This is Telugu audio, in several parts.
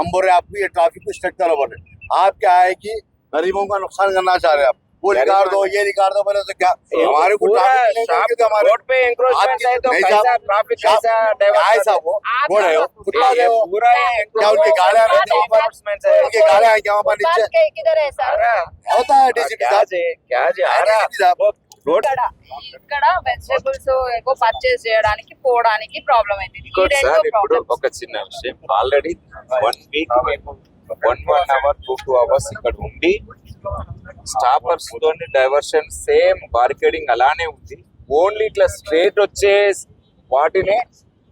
हम बोल रहे हैं आपको ये ट्रैफिक को स्ट्रिक्ट करो बोले, आप क्या है कि गरीबों का नुकसान करना चाह रहे हैं आप, वो निकाल दो ये निकाल दो बोले तो क्या हमारे को रोड पे एंक्रोचमेंट है तो कैसा ट्रैफिक कैसा ऐसा वो बोल रहे हो ये पूरा क्या उनकी गाड़ियां रहती हैं ऊपर, उनकी गाड़ियां हैं क्या वहाँ पर नीचे किधर है सर? होता है डीसीपी साहब क्या రోడ్ ఇక్కడ వెజిటబుల్స్ ఎక్కువ పర్చేస్ చేయడానికి పోవడానికి ప్రాబ్లం అవుతుంది. ఈ సార్ రెండు ఇప్పుడు ప్రాబ్లమ్స్. ఒక చిన్న విషయం, ఆల్రెడీ 1 వీక్ మేము 1 అవర్ 2 అవర్స్ ఇక్కడ ఉండి స్టాపర్స్ తోని డైవర్షన్ సేమ్ బార్కెడింగ్ అలానే ఉంది. ఓన్లీ ఇట్లా స్ట్రేట్ వచ్చే వాటినే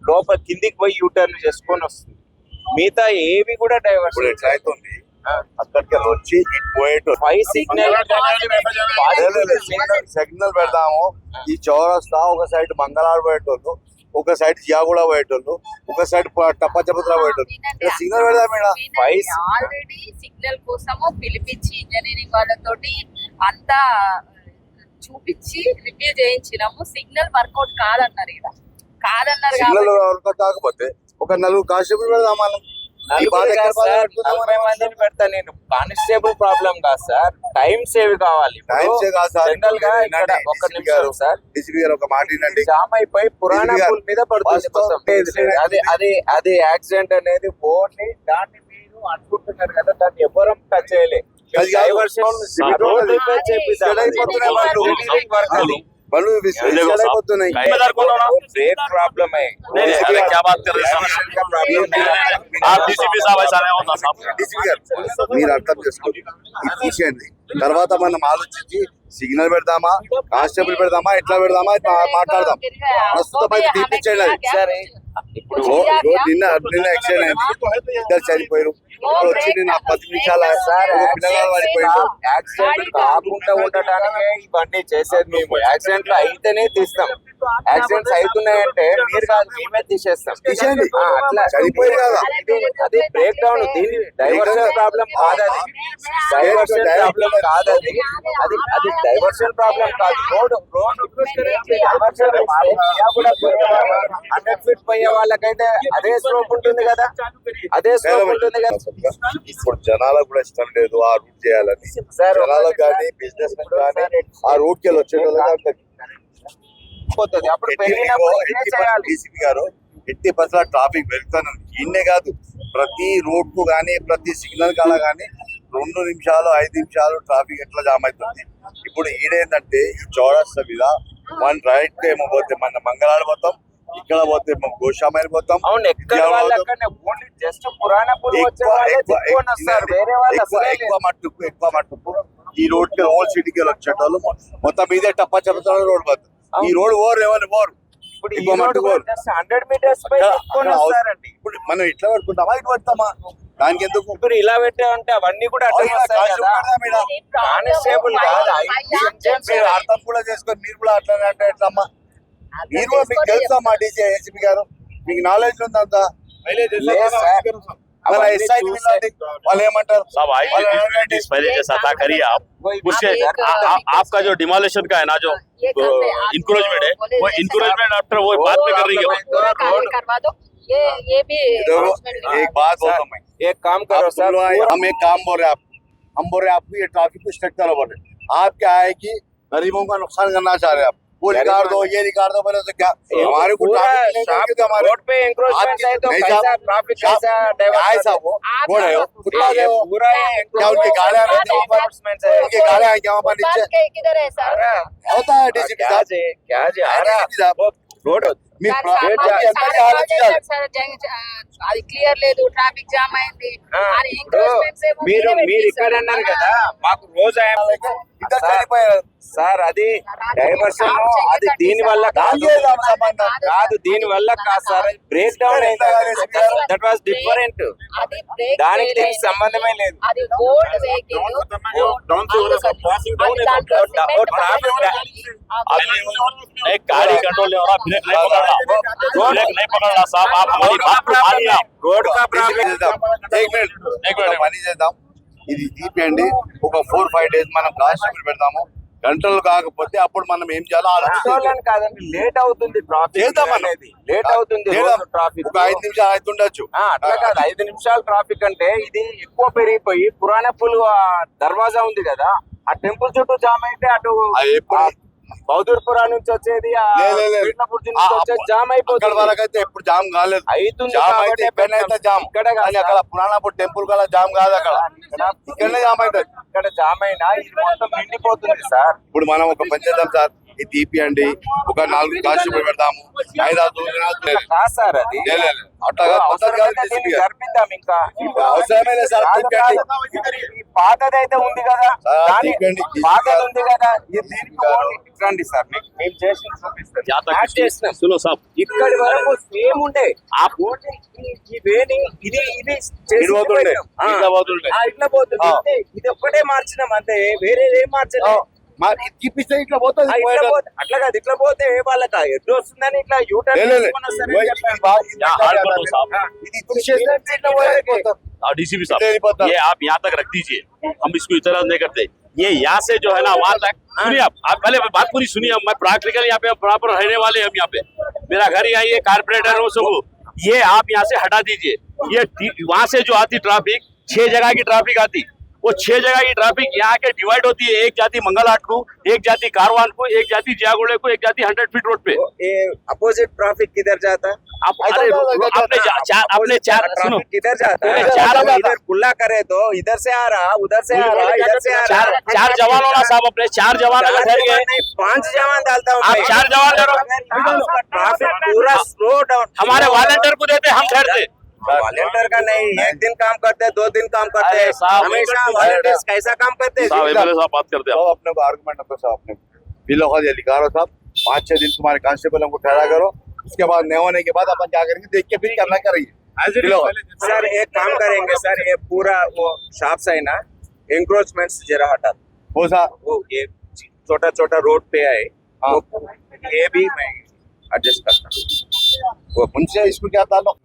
లోపల కిందికి పోయి యూటర్న్ చేసుకొని వస్తుంది. మిగతా ఏవి కూడా ఇప్పుడు డైవర్షన్ ఎట్లా అవుతుంది అక్కడికి వచ్చి పోయేటో 5 సిగ్నల్ సిగ్నల్ పెడతాము. ఈ చౌరస్తా ఒక సైడ్ మంగళాడు పోయేటోళ్ళు, ఒక సైడ్ జియాగూడ పోయేటోళ్ళు, ఒక సైడ్ టప్పచపత్ర పోయేటోళ్ళు, ఇక్కడ సిగ్నల్ పెడదాం మేడం. ఆల్రెడీ సిగ్నల్ కోసము పిలిపించి ఇంజనీరింగ్ వాళ్ళతోటి అంతా చూపించి రివ్యూ చేయించినాము. సిగ్నల్ వర్కౌట్ కాదన్నారు, ఇక్కడ కాదన్నారు సిగ్నల్ కాబట్టి కాకపోతే ఒక 4 కానిస్టేబుల్ పెడదాం మనం. ఈ బాధ నలుగురు ఎక్కడ కాదు సార్, పెడుతున్నాం 40 మందిని పెడతా నేను. కానిస్టేబుల్ ప్రాబ్లం కాదు సార్, టైం సేవ్ కావాలి. టైమ్సే కాదు సార్. జనరల్ గా ఇక్కడ ఒక నిమిషం సార్, డీసీపీ గారు ఒక మాట వినండి. జామ్ అయిపోయి పురాణ DCP గారు, పూల్ మీద పడుతుంది వాస్తవం. మొత్తం. అది యాక్సిడెంట్ అనేది ఓన్లీ దాన్ని మీరు అనుకుంటున్నారు కదా, దాన్ని ఎవరం టచ్ చేయలే. అది కాదు. రోడ్ రిపేర్ చేపిద్దాం. అయిపోతున్నాయి వాళ్ళు. ఇంజనీరింగ్ వర్క్ అది. వాళ్ళు అయిపోతున్నాయి. ब्रेक प्रॉब्लम है। नहीं अरे क्या बात कर रहे हैं का प्रॉब्लम आप डीसीपी साहब ऐसा नहीं होता साहब. డీసీపీ గారు మీరు అర్థం చేసుకోండి, ఇది తీసేయండి. తర్వాత మనం ఆలోచించి సిగ్నల్ పెడదామా, కానిస్టేబుల్ పెడదామా, ఎట్లా పెడదామా మాట్లాడదాం. ప్రస్తుతం అయితే తీపించండి అది. సరే ఇప్పుడు నిన్న యాక్సిడెంట్ అయింది, ఇద్దరు చనిపోయారు. ఇప్పుడు వచ్చి నిన్న 10 నిమిషాల పిల్లలు పడిపోయారు. యాక్సిడెంట్ కాకుండా ఉండటానికే ఇవన్నీ చేసేది మేము. యాక్సిడెంట్లు అయితేనే తీస్తాం. యాక్సిడెంట్స్ అవుతున్నాయంటే మీరు కాదు మేమే తీసేస్తాం. తీసేయండి. అట్లా చనిపోయారు కదా. అది బ్రేక్ డౌన్. దీని డైవర్షన్ ప్రాబ్లం కాదు, అది డైవర్షన్ ప్రాబ్లం కాదు, అది డైవర్షన్ ప్రాబ్లం కాదు. రోడ్ 100 ఫీట్ పోయే వాళ్ళకైతే అదే స్లోప్ ఉంటుంది కదా, అదే స్లోప్ ఉంటుంది కదా. ఇప్పుడు జనాలకు కూడా ఇష్టం లేదు ఆ రూట్ చేయాలని. జనాలకు కానీ బిజినెస్ కానీ ఆ రూట్ కి వెళ్ళి వచ్చేటోళ్ళు పోతుంది. అప్పుడు పెరిగినప్పుడు ఇదే చేయాలి. డీసీపీ గారు 80% ట్రాఫిక్ పెరుగుతాను. ఇన్నే కాదు, ప్రతి రోడ్ కు కానీ ప్రతి సిగ్నల్ కాల కానీ 2 నిమిషాలు 5 నిమిషాలు ట్రాఫిక్ ఎట్లా జామ్ అవుతుంది. ఇప్పుడు ఈడేందంటే ఈ చౌరస్తా మీద మన రైట్ ఏమో పోతే మన మంగళాడు పోతాం, ఇక్కడ పోతే గోషామైల్ పోతాం. అవును, ఎక్కడ వాళ్ళకన్నా ఓన్లీ జస్ట్ పురాణ పూల్ వచ్చే వాళ్ళే తిప్పుకొని వస్తారు, వేరే వాళ్ళు అసలే లేదు. ఎక్కువ మట్టుకు ఈ రోడ్ కి ఓల్డ్ సిటీకి వచ్చేటోళ్ళు మొత్తం మీదే టప్ప చెప్తారు. రోడ్ పోతుంది. ఈ రోడ్ ఓరు ఎవరు ఓరు ఇప్పుడు ఎక్కువ మట్టుకు ఓరు. 100 మీటర్స్ పై తిప్పుకొని వస్తారండి. ఇప్పుడు మనం ఇట్లా పెట్టుకుంటామా ఇటు పెడతామా, దానికి ఎందుకు? ఇప్పుడు ఇలా పెట్టామంటే అవన్నీ కూడా అడ్డం వస్తాయి కదా. కానిస్టేబుల్ కాదు, మీరు అర్థం కూడా చేసుకొని మీరు కూడా అట్లా అంటే ఎట్లమ్మా? మీరు కూడా మీకు తెలుసమ్మా డీసీపీ గారు, మీకు నాలెడ్జ్ ఉందంతా. మన ఎస్ఐ వాళ్ళు ఏమంటారు? साहब आइए पहले जैसा था करिए आप उसके आपका जो डिमोलिशन का है ना जो इंक्रोचमेंट है वो इंक्रोचमेंट आफ्टर वो बात में कर रही है. करवा दो ये भी एक बात बोलता हूँ मैं, एक काम करो सर, हम एक काम बोल रहे हैं हम बोल रहे हैं आपको ये ट्रैफिक को स्ट्रिक्ट करो बोले, आप क्या है कि गरीबों का नुकसान करना चाह रहे हैं आप, वो निकाल दो ये निकाल दो बोले तो क्या हमारे को रोड पे एंक्रोचमेंट है तो कैसा ट्रैफिक कैसा ऐसा वो बोल रहे हो पूरा क्या उनकी गाड़ियां रहती हैं ऊपर, उनकी गाड़ियां हैं क्या वहाँ पर नीचे? किधर है सर? होता है डीसीपी साहब. क्या जी आ रहा రోడ్ అది క్లియర్ లేదు, ట్రాఫిక్ జామ్ అయింది. మీరు ఇక్కడ అన్నారు కదా మాకు రోజు సార్ అది డైవర్షన్, అది దీని వల్ల కాదు, దీని వల్ల కాదు సార్, బ్రేక్ డౌన్ అయింది. దట్ వాస్ డిఫరెంట్, దానికి దీనికి సంబంధమే లేదు. అది ఓల్డ్ వెహికల్ एक गाड़ी कंट्रोल नहीं हो रहा, ब्रेक नहीं पकड़ना साहब. आप हमारी बात को मानिए. आप రోడ్ కా ప్రాబ్లం. एक मिनट పని చేద్దాం, ఇది తీపియండి. ఒక 4-5 డేస్ మనం కానిస్టేబుల్ పెడతాము, గంటలు కాకపోతే అప్పుడు మనం ఏం చేయాలో ఆలోచించాలి. గంటలని కాదండి, లేట్ అవుతుంది ట్రాఫిక్ చేద్దాం మనం. అనేది, లేట్ అవుతుంది చేద్దాం. ట్రాఫిక్. ఒక 5 నిమిషాలు అవుతుండొచ్చు. అట్లా కాదు, 5 నిమిషాలు ట్రాఫిక్ అంటే ఇది ఎక్కువ పెరిగిపోయి పురాణపుల్ దర్వాజా ఉంది కదా, ఆ టెంపుల్ చుట్టూ జామ్ అయితే అటు అది ఎప్పుడు- బౌద్ధపురా నుంచి వచ్చేది ఆ లే. పీఠాపురం నుంచి వచ్చేది జామ్ అక్కడ అయిపోతుంది. వరకు అయితే ఎప్పుడు జామ్ కాలేదు. అవుతుంది జామ్ కాబట్టి అయితే ఎక్కడైతే జామ్ ఇక్కడ కానీ అక్కడ పురాణపూర్ టెంపుల్ కల్లా జామ్ కాదు. అక్కడ ఇక్కడనే జామ్ అవుతుంది. ఇక్కడ జామ్ అయినా ఇది మొత్తం నిండిపోతుంది సార్. ఇప్పుడు మనం ఒక పని చేద్దాం సార్, ఇది తీపియండి, ఒక 4 కానిస్టేబుల్ పెడతాము, 5-6 కాదు సార్ అది అట్లా కాదు, కొత్తది కాదు, అవసరమైతే రెసిపీ దీన్ని కాదు. జరిపిద్దాం ఇంకా. అవసరమే లేదు సార్, కాదు, తీపియండి. కాదు. ఈ పాతది అయితే ఉంది కదా, సార్, దాని తీపియండి. పాతది ఉంది కదా, ఇది దీనికి ఓన్లీ రండి సార్, మేము చేసి చూపిస్తాం. यहाँ तक యాడ్ చేసినాం. सुनो साहब, ఇక్కడి వరకు సేమ్ ఉండే ఓన్లీ ఈ వేని ఇది ఇది చేసి ఇటు పోతుండే, పెట్టాం. ఇట్లా పోతుండే. ఇట్లా పోతుంది. అంతే. ఇది ఒక్కటే మార్చినాం అంతే, వేరే ఏం మార్చలేదు. ఇది తీపిస్తే ఇట్లా పోతుంది. ఇట్లా పోతే అట్లా కాదు, ఇట్లా పోతే వాళ్ళకి ఎటు వస్తుందని ఇట్లా యూటర్న్ లే, లే, లే. తీసుకొని వస్తారని ఇది చెప్పాను. బాగా- ఇది यहाँ हार्ड कर दो साहब। ఇది తీసేస్తే ఇట్లా పోతుంది. डीसीपी इधर ही साहब, बता। ये आप यहाँ तक रख दीजिए, हम इसको इतना नहीं करते। ये यहाँ से जो है ना वहाँ तक, सुनिए आप पहले बात पूरी सुनिए। मैं प्रैक्टिकल यहाँ पे प्रॉपर रहने वाले हम यहाँ पे, मेरा घर यहाँ, ये कारपोरेटर हो सब, ये आप यहाँ से हटा दीजिए। ये वहाँ से जो आती ट्रैफिक, 6 जगह की ट्रैफिक आती, वो 6 जगह की ट्रैफिक यहाँ के डिवाइड होती है। एक जाती मंगलहाट को, एक जाती कारवान को, एक जाती जियागुड़े को, एक जाती 100 फीट रोड पे। ये अपोजिट ट्रैफिक किधर जाता है? आप अरे अपने चार सुनो, ट्रैफिक किधर जाता है? चार इधर खुला करे तो इधर से आ रहा, उधर से आ रहा, इधर से आ रहा। चार जवान होना साहब, अपने 4 जवान अगर ठहर गए, नहीं, 5 जवान डालता हूँ आप मैं। 4 जवान करो, ट्रैफिक पूरा स्लो डाउन। हमारे वॉलंटियर को देते, हम ठहरते। वॉलंटियर का नहीं, 1 दिन काम करते हैं, 2 दिन काम करते अरे हैं, साहब, हमेशा वॉलंटियर्स कैसा काम करते हैं? साहब एमएलए साहब बात करते हैं। तो अपने को आर्गुमेंट अपने साहब अपने बिलो ये लिखा रहा साहब, 5-6 दिन तुम्हारे कांस्टेबल हमको ठहरा करो, उसके बाद नहीं होने के बाद अपन क्या करेंगे, देख के फिर करना करेंगे। सर एक काम करेंगे सर, ये पूरा वो शॉप्स है ना, एंक्रोचमेंट्स जरा हटा दो। वो सा वो ये छोटा छोटा रोड पे है, हाँ। वो ये भी मैं एडजस्ट करता हूँ। वो उनसे इसको क्या ताल्लुक?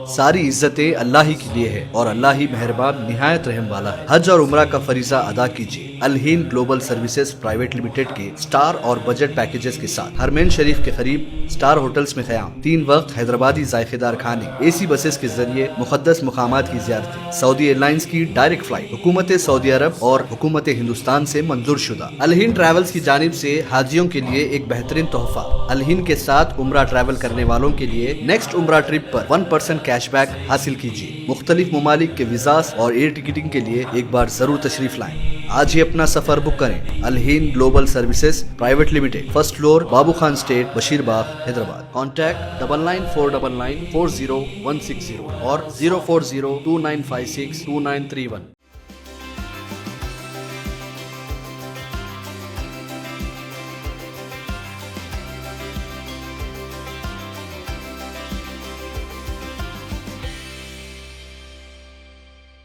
सारी इज्जतें अल्लाह ही के लिए है और अल्लाह ही मेहरबान निहायत रहम वाला है। हज और उम्रा का फरीजा अदा कीजिए अलहीन ग्लोबल सर्विसेज प्राइवेट लिमिटेड के स्टार और बजट पैकेजेस के साथ। हरमैन शरीफ के करीब स्टार होटल्स में क़याम, 3 वक्त हैदराबादी जायकेदार खाने, एसी बसेस के जरिए मुकद्दस मुकामात की ज़ियारतें, सऊदी एयरलाइंस की डायरेक्ट फ्लाइट, हुकूमत सऊदी अरब और हुकूमत हिंदुस्तान से मंजूर शुदा। अलहीन ट्रैवल्स की जानिब से हाजियों के लिए एक बेहतरीन तोहफा। अलहीन के साथ उम्रा ट्रैवल करने वालों के लिए नेक्स्ट उम्रा ट्रिप पर 1% कैशबैक हासिल कीजिए। मुख्तलिफ ममालिक के वीज़ास और एयर टिकटिंग के लिए एक बार जरूर तशरीफ लाएं। आज ही अपना सफर बुक करें। Alheen global services private limited, 1st floor, Babu Khan state, Basheerbagh, Hyderabad. Contact 9949940160 और 04029562931।